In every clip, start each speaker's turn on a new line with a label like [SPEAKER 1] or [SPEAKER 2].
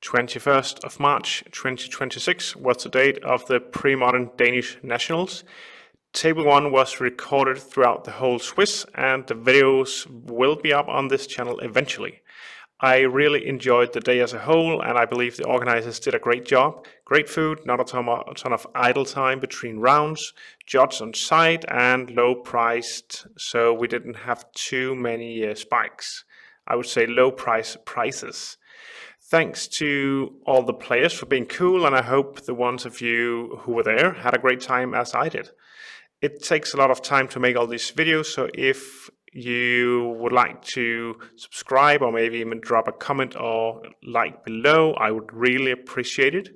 [SPEAKER 1] 21st of March 2026 was the date of the Premodern Danish Nationals. Table 1 was recorded throughout the whole Swiss, and the videos will be up on this channel eventually. I really enjoyed the day as a whole, and I believe the organizers did a great job. Great food, not a ton of idle time between rounds, judges on site, and low priced, so we didn't have too many spikes. I would say low prices. Thanks to all the players for being cool, and I hope the ones of you who were there had a great time as I did. It takes a lot of time to make all these videos, so if you would like to subscribe or maybe even drop a comment or like below, I would really appreciate it.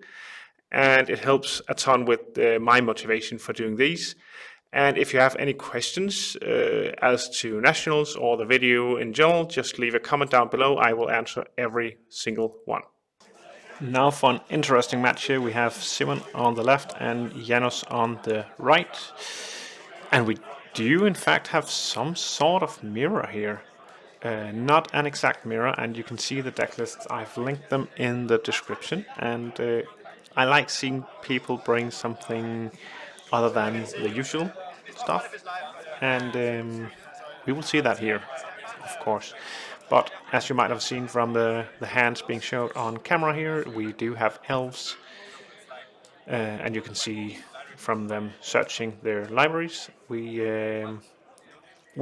[SPEAKER 1] And it helps a ton with my motivation for doing these. And if you have any questions as to Nationals or the video in general, just leave a comment down below. I will answer every single one. Now for an interesting match here, we have Simon on the left and Janos on the right. And we do in fact have some sort of mirror here. Not an exact mirror, and you can see the deck lists. I've linked them in the description, and I like seeing people bring something other than the usual stuff, and we will see that here, of course. But as you might have seen from the hands being shown on camera here, we do have elves, and you can see from them searching their libraries, we're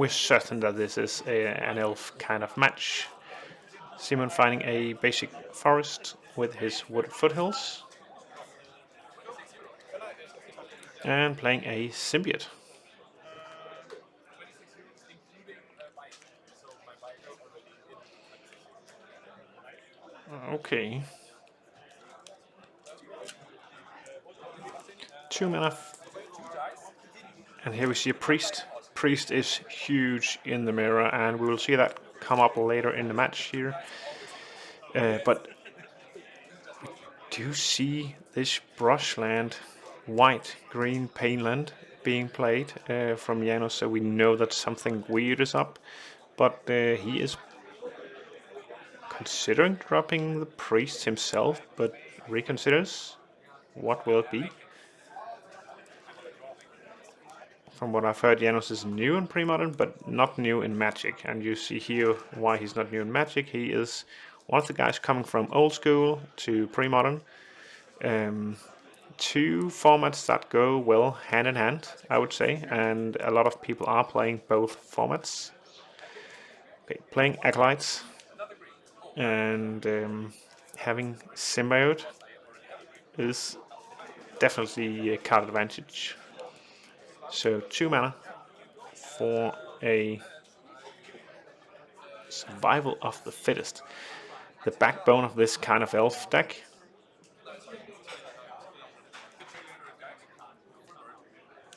[SPEAKER 1] certain that this is an elf kind of match. Simon finding a basic forest with his wooded foothills, and playing a symbiote. Okay. 2 mana. And here we see a priest. Priest is huge in the mirror, and we will see that come up later in the match here. But we do see this brushland, white-green painland being played from Janos, so we know that something weird is up. But he is considering dropping the priest himself, but reconsiders. What will it be? From what I've heard, Janos is new in Premodern, but not new in Magic. And you see here why he's not new in Magic. He is one of the guys coming from old school to Premodern. Two formats that go well hand in hand, I would say. And a lot of people are playing both formats. Okay, playing Acolytes and having Symbiote is definitely a card advantage. So 2 mana for a survival of the fittest. The backbone of this kind of elf deck.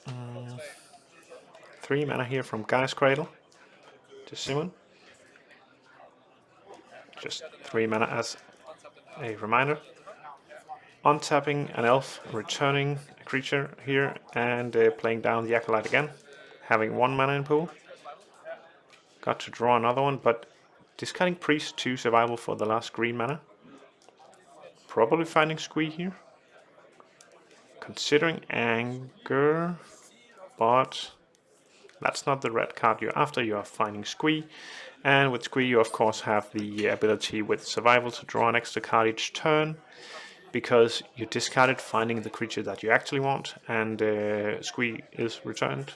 [SPEAKER 1] Mm, 3 mana here from Gaia's Cradle to Simon. Just 3 mana as a reminder. Untapping an elf, returning a creature here, and playing down the Acolyte again. Having 1 mana in pool. Got to draw another one, but discarding Priest to survival for the last green mana. Probably finding Squee here. Considering Anger, but that's not the red card you're after. You are finding Squee, and with Squee you of course have the ability with survival to draw an extra card each turn, because you discarded finding the creature that you actually want, and Squee is returned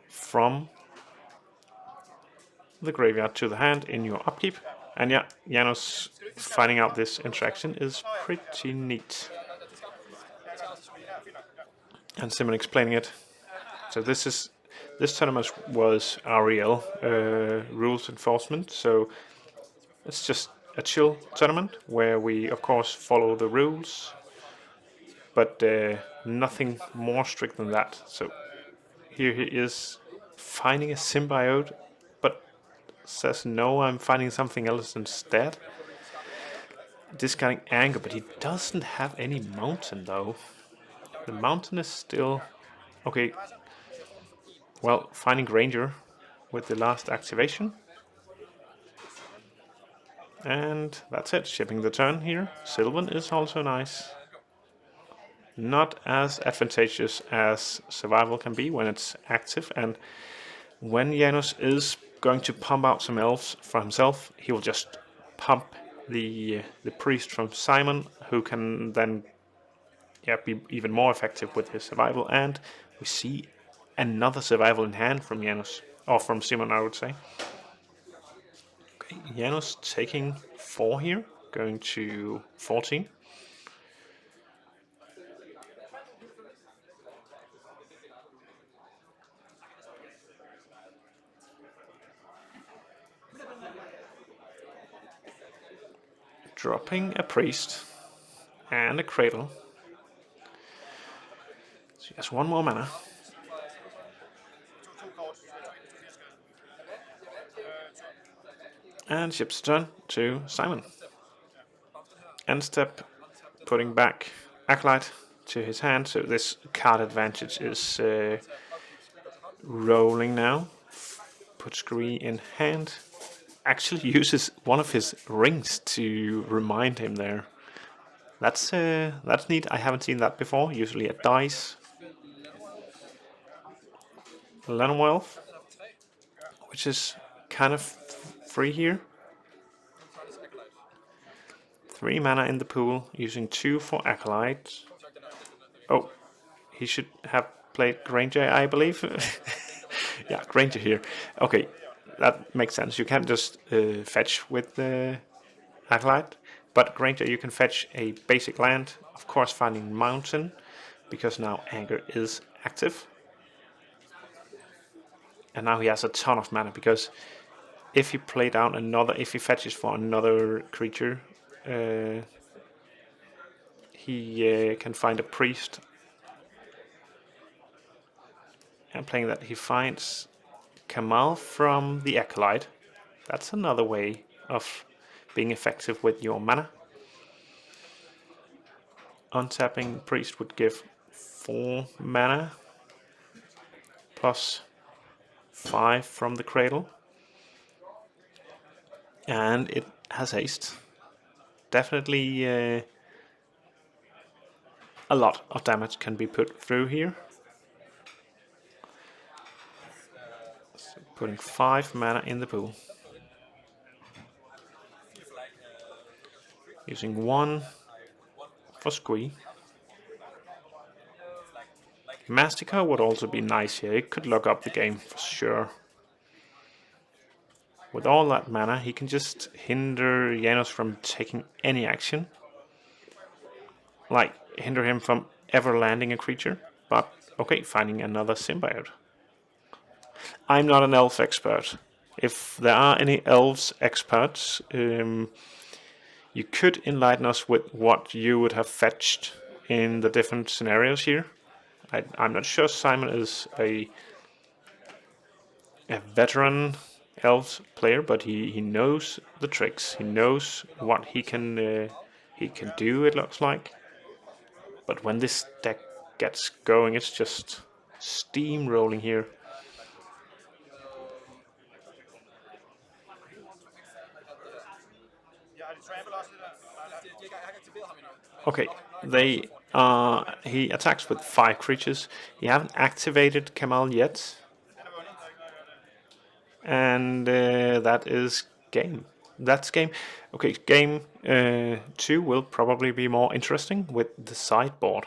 [SPEAKER 1] from the graveyard to the hand in your upkeep. And yeah, Janos finding out this interaction is pretty neat. And Simon explaining it. So this tournament was REL, rules enforcement. So it's just a chill tournament where we of course follow the rules, but nothing more strict than that. So here he is finding a symbiote, but says no, I'm finding something else instead. Discarding Anger, but he doesn't have any mountain though. The mountain is still okay. Well, finding Ranger with the last activation. And that's it, shipping the turn here. Sylvan is also nice. Not as advantageous as survival can be when it's active, and when Janus is going to pump out some elves for himself, he will just pump the priest from Simon, who can then be even more effective with his survival. And we see another survival in hand from Janus, or from Simon, I would say. Okay, Janus taking 4 here, going to 14. Dropping a priest and a cradle. So he has 1 more mana. And ships turn to Simon. End step, putting back Acolyte to his hand, so this card advantage is rolling now. Puts Gree in hand. Actually uses one of his rings to remind him there. That's neat. I haven't seen that before. Usually a dice. Elf, which is kind of free here. 3 mana in the pool, using 2 for Acolyte. Oh, he should have played Granger, I believe. Yeah, Granger here. Okay, that makes sense. You can't just fetch with the Acolyte, but Granger, you can fetch a basic land, of course finding Mountain, because now Anger is active. And now he has a ton of mana, because if he play down another, if he fetches for another creature, he can find a priest. And playing that, he finds Kamal from the Acolyte. That's another way of being effective with your mana. Untapping priest would give 4 mana plus 5 from the cradle. And it has haste. Definitely a lot of damage can be put through here. So putting 5 mana in the pool. Using 1 for Squee. Mastica would also be nice here. It could lock up the game for sure. With all that mana, he can just hinder Janus from taking any action. Like, hinder him from ever landing a creature. But, okay, finding another symbiote. I'm not an elf expert. If there are any elves experts, you could enlighten us with what you would have fetched in the different scenarios here. I'm not sure Simon is a veteran elves player, but he knows the tricks. He knows what he can do, it looks like. But when this deck gets going, it's just steamrolling here. Okay, he attacks with 5 creatures. He haven't activated Kamal yet, and that is game. That's game. Okay, game 2 will probably be more interesting with the sideboard.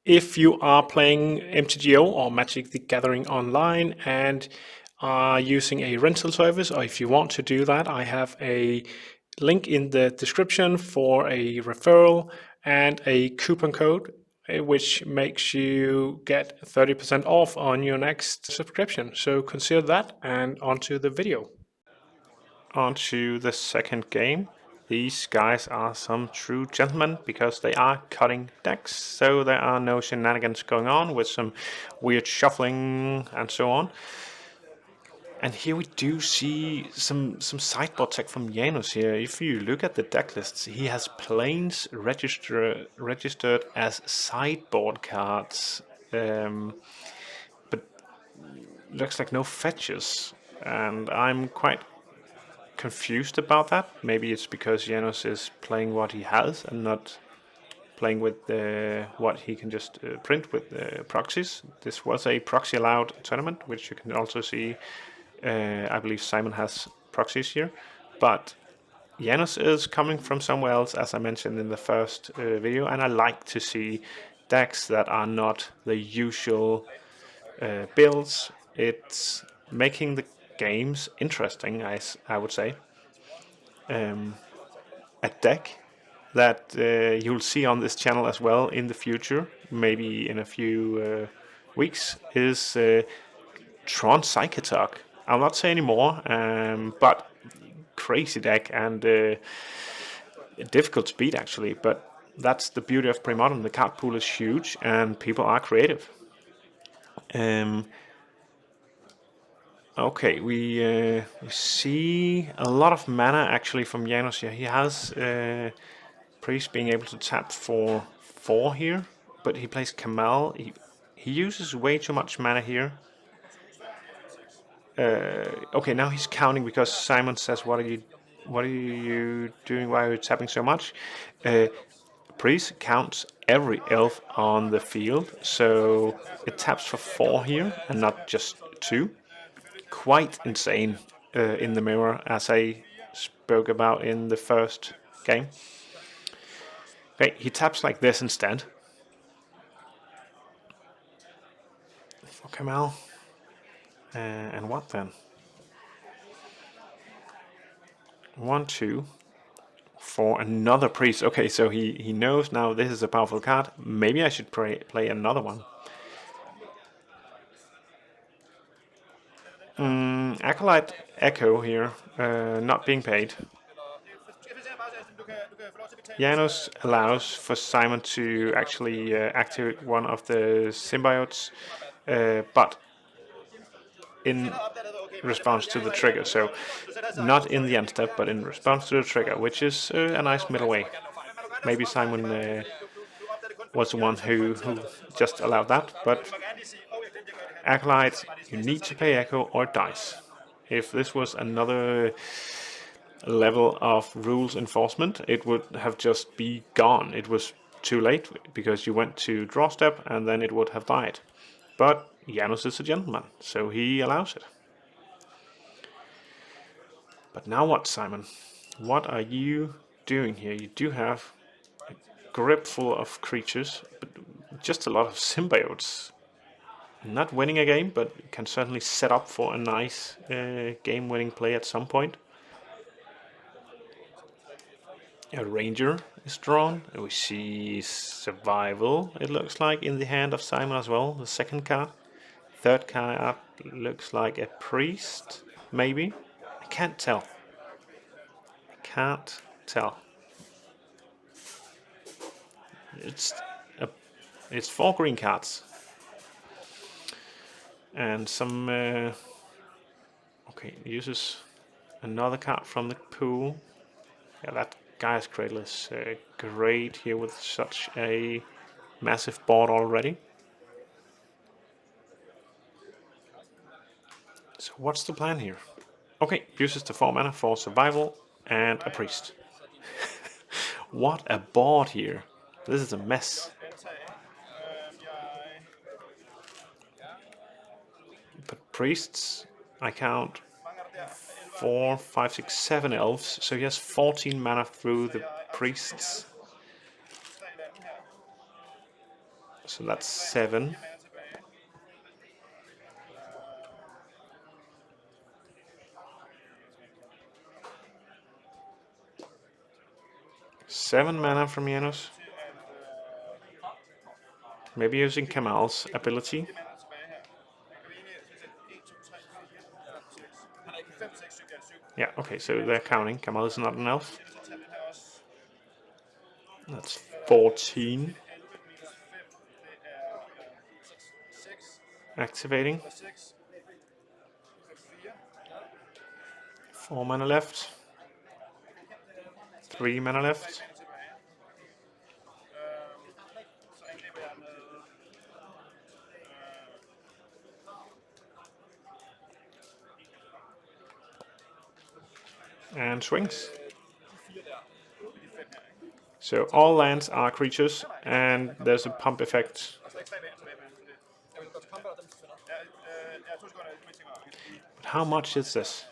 [SPEAKER 1] If you are playing MTGO or Magic the Gathering online and are using a rental service, or if you want to do that, I have a link in the description for a referral and a coupon code which makes you get 30% off on your next subscription. So consider that, and onto the video. Onto the second game. These guys are some true gentlemen because they are cutting decks, so there are no shenanigans going on with some weird shuffling and so on. And here we do see some sideboard tech from Janus here. If you look at the deck lists, he has planes registered as sideboard cards, but looks like no fetches. and I'm quite confused about that. Maybe it's because Janos is playing what he has and not playing with what he can just print with proxies. This was a proxy allowed tournament, which you can also see. I believe Simon has proxies here, but Janus is coming from somewhere else, as I mentioned in the first video, and I like to see decks that are not the usual builds. It's making the games interesting, I would say. A deck that you'll see on this channel as well in the future, maybe in a few weeks, is Tron Psychotalk. I'll not say any more, but crazy deck and difficult to beat actually. But that's the beauty of Premodern. The card pool is huge and people are creative. Okay, we see a lot of mana actually from Janos here. He has Priest being able to tap for 4 here, but he plays Kamal. He uses way too much mana here. Okay, now he's counting because Simon says, what are you doing? Why are you tapping so much?" Priest counts every elf on the field, so it taps for 4 here and not just 2. Quite insane in the mirror, as I spoke about in the first game. Okay, he taps like this instead. For Kamal. And what then? 1, 2, for another priest. Okay, so he knows now this is a powerful card. Maybe I should play another one. Acolyte Echo here, not being paid. Janos allows for Simon to actually activate one of the symbiotes, but in response to the trigger. So not in the end step, but in response to the trigger, which is a nice middle way. Maybe Simon was the one who just allowed that, but Acolyte, you need to pay Echo or it dies. If this was another level of rules enforcement, it would have just be gone. It was too late because you went to draw step and then it would have died. But Janos is a gentleman, so he allows it. But now what, Simon? What are you doing here? You do have a grip full of creatures, but just a lot of symbiotes. Not winning a game, but can certainly set up for a nice game-winning play at some point. A ranger is drawn. We see survival, it looks like, in the hand of Simon as well. The second card. Third card looks like a priest, maybe. I can't tell. Can't tell. It's it's 4 green cards. And some... okay, uses another card from the pool. Yeah, that Guy's Cradle is great here with such a massive board already. So what's the plan here? Okay, uses the 4 mana for survival and a priest. What a board here. This is a mess. But priests, I count 4, 5, 6, 7 elves. So he has 14 mana through the priests. So that's 7. Seven mana from Janos. Maybe using Kamal's ability. Yeah, okay, so they're counting. Kamal is not an elf. That's 14. Activating. 4 mana left. 3 mana left. and swings. So all lands are creatures, and there's a pump effect. But how much is this?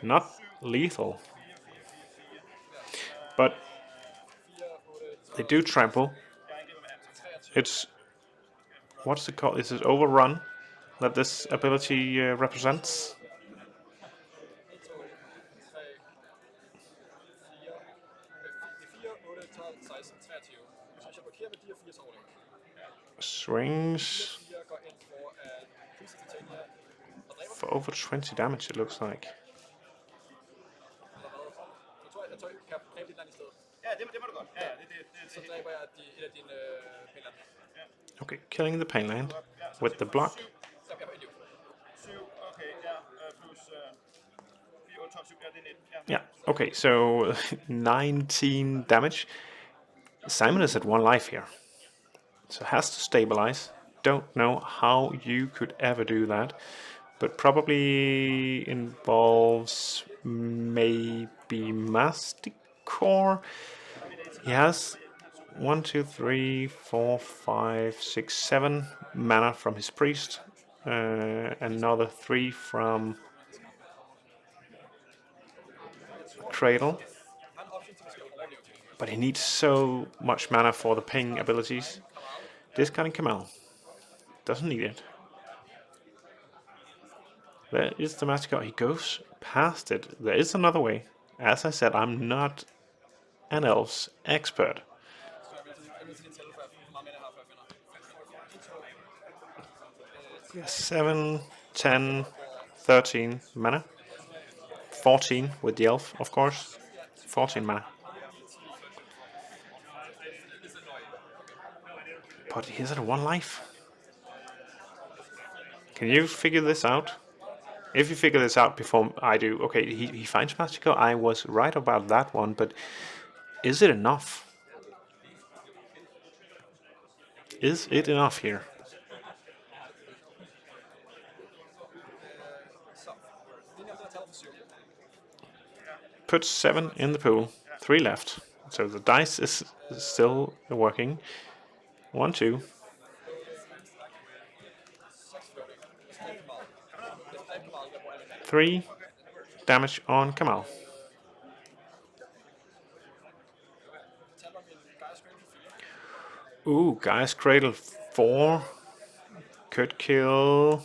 [SPEAKER 1] Not lethal. But they do trample. It's, what's it called? Is it overrun that this ability represents? Swings for over 20 damage, it looks like. Okay, killing the painland with the block. Yeah, okay, so 19 damage. Simon is at 1 life here, so has to stabilize. Don't know how you could ever do that, but probably involves maybe Masticore. He has 1, 2, 3, 4, 5, 6, 7 mana from his priest, another 3 from Cradle. But he needs so much mana for the ping abilities. Discarding Kamal. Doesn't need it. There is the Masticore. He goes past it. There is another way. As I said, I'm not an Elves expert. 7, 10, 13 mana. 14 with the Elf, of course. 14 mana. But he's at 1 life. Can you figure this out? If you figure this out before I do, okay, he finds Masticore. I was right about that one, but is it enough? Is it enough here? Put 7 in the pool, 3 left. So the dice is still working. 1, 2. 3 damage on Kamal. Ooh, Guy's Cradle 4. Could kill.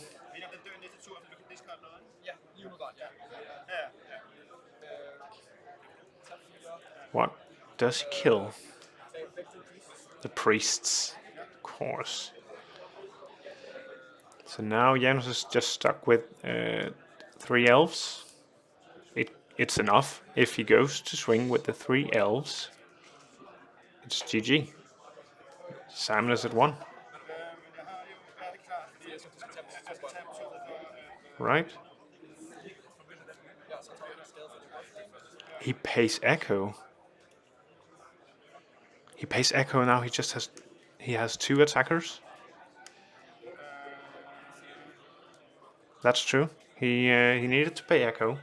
[SPEAKER 1] What does he kill? The priests, of course. So now Janus is just stuck with 3 elves. It's enough. If he goes to swing with the 3 elves, it's GG. Simon is at 1. Right? He pays Echo. He pays Echo now. He has 2 attackers. That's true. He needed to pay Echo,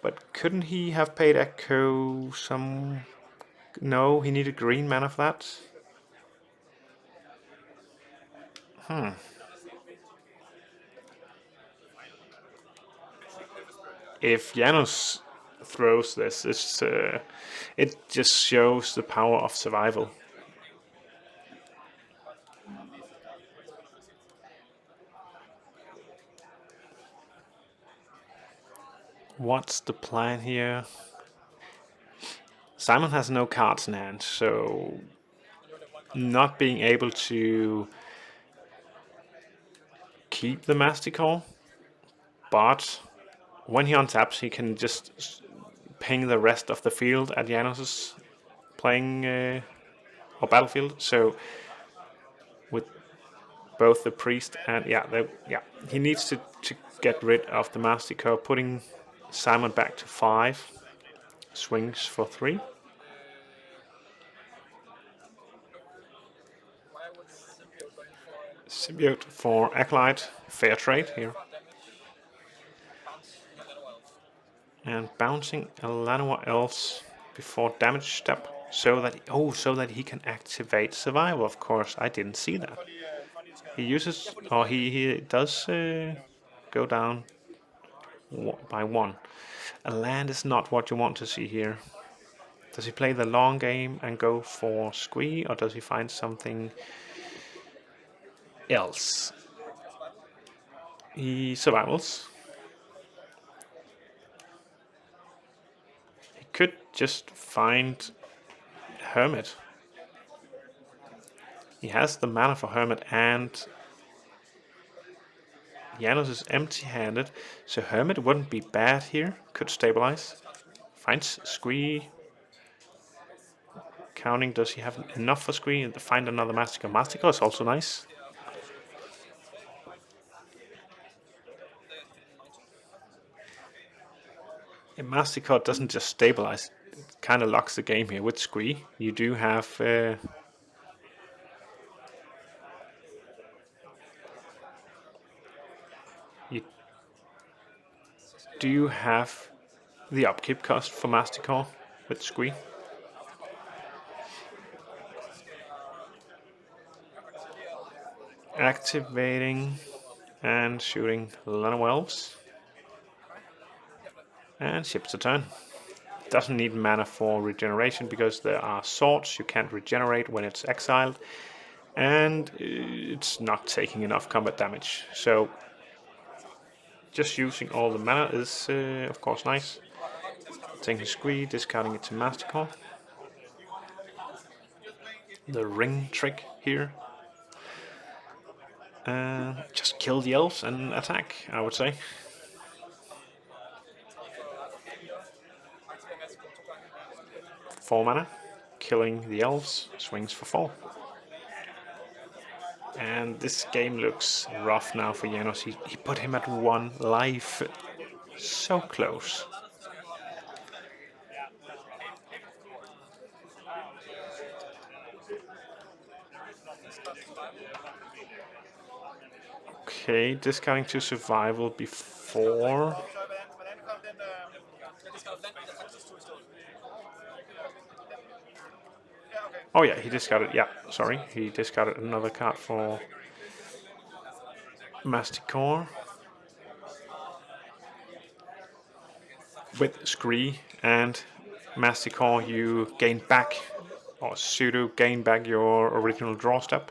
[SPEAKER 1] but couldn't he have paid Echo some? No, he needed green mana for that. If Janos throws this, it just shows the power of survival. What's the plan here? Simon has no cards in hand, so not being able to keep the Masticore, but when he untaps, he can just ping the rest of the field at Janos's playing or battlefield. So with both the priest and he needs to get rid of the Masticore, putting Simon back to 5. Swings for 3. Symbiote for Acolyte. Fair trade here. And bouncing a Llanowar Elves before damage step, so that he can activate survival. Of course, I didn't see that. He uses, or he does go down by one. A land is not what you want to see here. Does he play the long game and go for squee, or does he find something else? He survivals. He could just find Hermit. He has the mana for Hermit, and Janos is empty-handed, so Hermit wouldn't be bad here. Could stabilize. Finds squee. Counting, does he have enough for squee? Find another Masticore. Masticore is also nice. A Masticore doesn't just stabilize, it kind of locks the game here with squee. You do have you do have the upkeep cost for Masticore with squee. Activating and shooting Llanowar Elves. And ships a turn. Doesn't need mana for regeneration because there are swords you can't regenerate when it's exiled, and it's not taking enough combat damage. So just using all the mana is of course nice. Taking squee, discarding it to Masticore. The ring trick here. Just kill the elves and attack, I would say. 4 mana. Killing the elves, swings for 4. And this game looks rough now for Janos. He put him at 1 life. So close. Okay, discounting to survival before. Oh yeah, he discarded. Yeah, sorry, he discarded another card for Masticore. With Scree and Masticore, you gain back, or pseudo gain back your original draw step.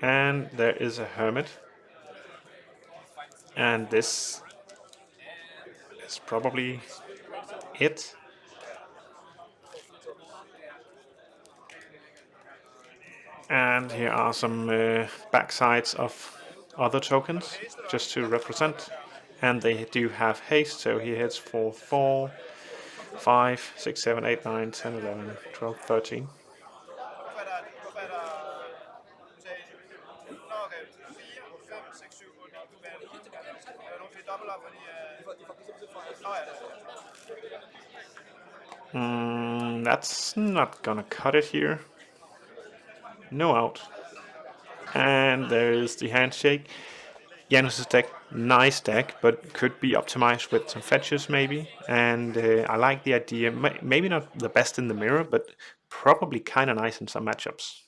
[SPEAKER 1] And there is a Hermit. And this is probably it. And here are some backsides of other tokens, just to represent. And they do have haste, so he hits for 4, 5, 6, 7, 8, 9, 10, 11, 12, 13. That's not gonna cut it here. No out. And there's the handshake. Janos' deck, nice deck, but could be optimized with some fetches maybe. And I like the idea. Maybe not the best in the mirror, but probably kind of nice in some matchups.